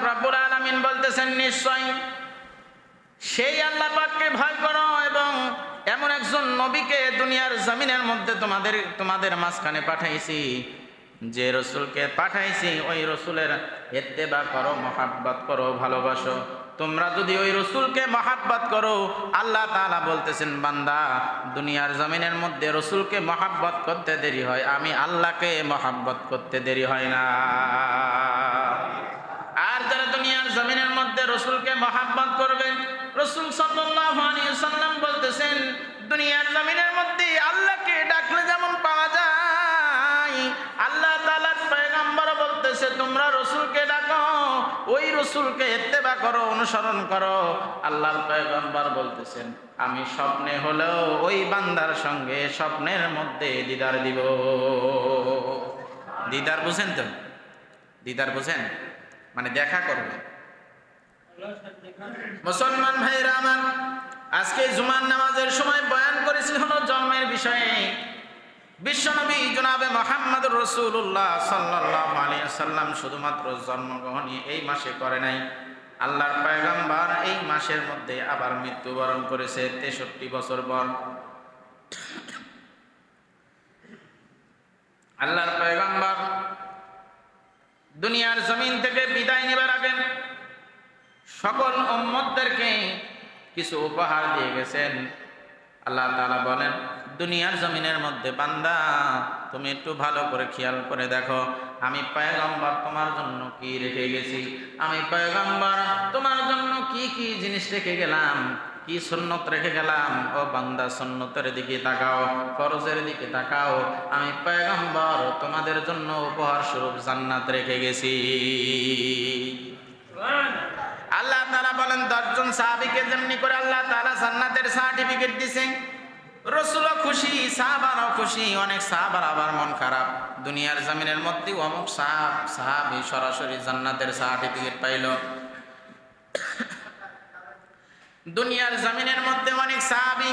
রব্বুল আলামিন বলতেছেন, নিশ্চয় সেই আল্লাহ পাককে ভয় করো এবং এমন একজন নবীকে দুনিয়ার জমিনের মধ্যে তোমাদের মাঝখানে পাঠাইছি, যে রসুলকে পাঠাইছি ওই রসুলের ইত্তেবা করো, মহাব্বত করো, ভালোবাসো। তোমরা যদি ওই রসুলকে মহাব্বত করো, আল্লাহ তাআলা বলতেছেন, বান্দা দুনিয়ার জমিনের মধ্যে রসুলকে মহাব্বত করতে দেরি হয়, আমি আল্লাহকে মহাব্বত করতে দেরি হয় না। আর যারা দুনিয়ার জমিনের মধ্যে রসুলকে মহাব্বত করবেন, রসুল সাল্লাল্লাহু আলাইহি ওয়াসাল্লাম বলতেছেন, দুনিয়ার জমিনের মধ্যে আল্লাহকে ডাকলে যেমন পাওয়া যায়, আল্লাহ তাআলার পয়গম্বর বলতেছে তোমরা রসুলকে ডাকো, ওই রসুলকে ইত্তেবা করো, অনুসরণ করো। আল্লাহর পয়গম্বর বলতেছেন, আমি স্বপ্নে হলেও ওই বান্দার সঙ্গে স্বপ্নের মধ্যে দিদার দিব। দিদার বুঝেন তো? দিদার বুঝেন মানে দেখা করবে। মুসলমান ভাইরা আমার, আজকে জুমার নামাজের সময় বয়ান করেছি হলো জন্মের বিষয়ে। বিশ্বনবী জনাবে মুহাম্মদুর রাসূলুল্লাহ সাল্লাল্লাহু আলাইহি ওয়াসাল্লাম শুধুমাত্র জন্মগ্রহণ এই মাসে করে নাই, আল্লাহর পয়গম্বর এই মাসের মধ্যে আবার মৃত্যুবরণ করেছে 63 বছর পর। আল্লাহর পয়গম্বর দুনিয়ার জমিন থেকে বিদায় নেবার আগে সকল উম্মতদেরকে কিছু উপহার দিয়ে গেছেন। আল্লাহ তাআলা বলেন, দুনিয়ার জমিনের মধ্যে বান্দা তুমি একটু ভালো করে খেয়াল করে দেখো, আমি পয়গম্বর তোমার জন্য কি রেখে গেছি, আমি পয়গম্বর তোমার জন্য কি কি জিনিস রেখে গেলাম, কি সুন্নত রেখে গেলাম। ও বান্দা, সুন্নতের দিকে তাকাও, ফরজের দিকে তাকাও। আমি পয়গম্বর তোমাদের জন্য উপহার স্বরূপ জান্নাত রেখে গেছি। আল্লাহ তাআলা বলেন, 10 জন সাহাবীকে যেমনি করে আল্লাহ তাআলা জান্নাতের সার্টিফিকেট দিয়েছেন, রাসূলও খুশি, সাহাবারাও খুশি। অনেক সাহাবার আবার মন খারাপ, দুনিয়ার জমিনের মধ্যে অমুক সাহাবী সরাসরি জান্নাতের সার্টিফিকেট পাইল। দুনিয়ার জমিনের মধ্যে অনেক সাহাবী,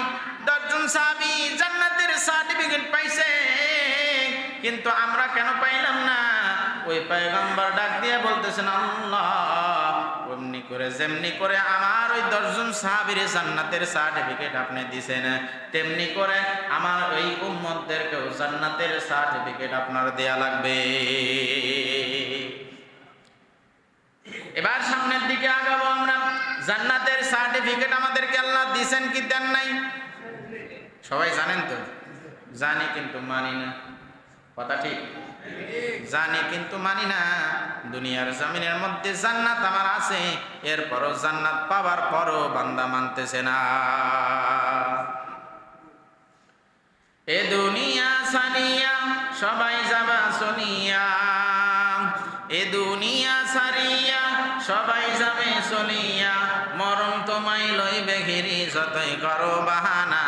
10 জন সাহাবী জান্নাতের সার্টিফিকেট পাইছে, কিন্তু আমরা কেন পাইলাম না? ওই পয়গম্বর ডাক দিয়ে বলতেছেন, আল্লাহ অমনি করে যেমনি করে আমার ওই 10 জন সাহাবীর জান্নাতের সার্টিফিকেট আপনি দিছেন, তেমনি করে আমার ওই উম্মতদেরকেও জান্নাতের সার্টিফিকেট আপনার দেয়া লাগবে। এবার সামনের দিকে আগাবো আমরা। জান্নাতের সার্টিফিকেট আমাদেরকে আল্লাহ দিবেন কি দেন নাই? সবাই জানেন তো? জানি কিন্তু মানি না। কথা ঠিক? জানি কিন্তু মানি না। দুনিয়ার জমিনের মধ্যে জান্নাত আমার আছে, এরপরও জান্নাত পাওয়ার পরও বান্দা মানতেছে না। এ দুনিয়া সানিয়া সবাই যাবা সনিয়া, এ দুনিয়া সারিয়া সবাই যাবে চলিয়া, মরণ তোমায় লইবে ঘিরি যতই করো বাহানা,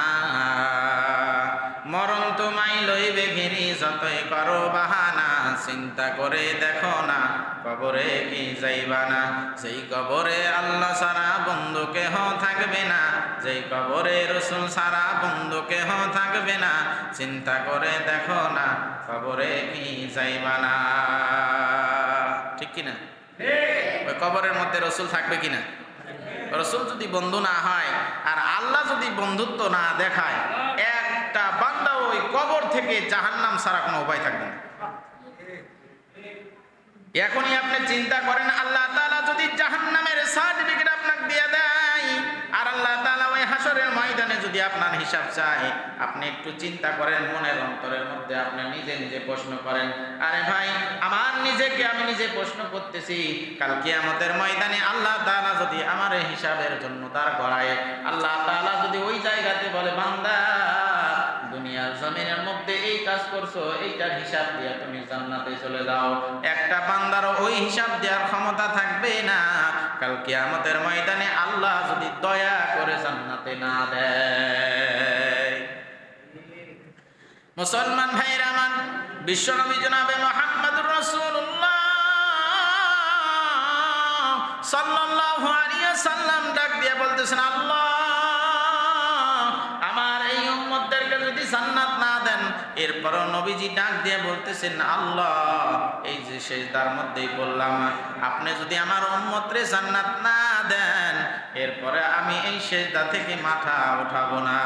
মরণ তোমায় লইবে ঘিরি যতই করো বাহানা। চিন্তা করে দেখো না কবরে কি যাইবা না, সেই কবরে আল্লাহ সারা বন্ধু কেহ থাকবে না, যেই কবরে রসুল সারা বন্ধু কেহ থাকবে না। চিন্তা করে দেখো না কবরে কি যাইবা না। ঠিক কিনা? ওই কবরের মধ্যে রসুল থাকবে কিনা? রসুল যদি বন্ধু না হয় আর আল্লাহ যদি বন্ধুত্ব না দেখায়, একটা বান্দা ওই কবর থেকে জাহান্নাম ছাড়া কোনো উপায় থাকবে না। এখনই আপনি চিন্তা করেন, আল্লাহ তাআলা যদি জাহান্নামের সার্টিফিকেট আপনাকে দিয়ে দেয় আর আল্লাহ তাআলা ওই হাসরের ময়দানে যদি আপনার হিসাব চায়, আপনি একটু চিন্তা করেন, মনের অন্তরের মধ্যে আপনি নিজে নিজে প্রশ্ন করেন, আরে ভাই আমার নিজেকে আমি নিজে প্রশ্ন করতেছি, কাল কিয়ামতের ময়দানে আল্লাহ তাআলা যদি আমার এই হিসাবের জন্য তার গড়ায়, আল্লাহ তাআলা যদি ওই জায়গাতে বলে, বান্দা দুনিয়ার জমিনের মধ্যে এই কাজ করছো, এইটার হিসাব দিয়ে তুমি জান্নাতে চলে যাও, একটা বান্দারও ওই হিসাব দেওয়ার ক্ষমতা থাকবে না। কাল কিয়ামতের ময়দানে আল্লাহ যদি দয়া করে জান্নাতে না দেয়। মুসলমান ভাইরা আমার, বিশ্বনবী জনাবে মুহাম্মদুর রাসূলুল্লাহ সাল্লাল্লাহু আলাইহি ওয়াসাল্লাম ডাক দিয়ে বলতেছেন, আল্লাহ আমার এই উম্মতদেরকে যদি জান্নাত না দেন, এরপরও নবীজি ডাক দিয়ে বলতেছেন, আল্লাহ এই যে সেজদার মধ্যেই বললাম, আপনি যদি আমার উম্মতরে জান্নাত না দেন, এরপরে আমি এই সেজদা থেকে মাথা উঠাবো না।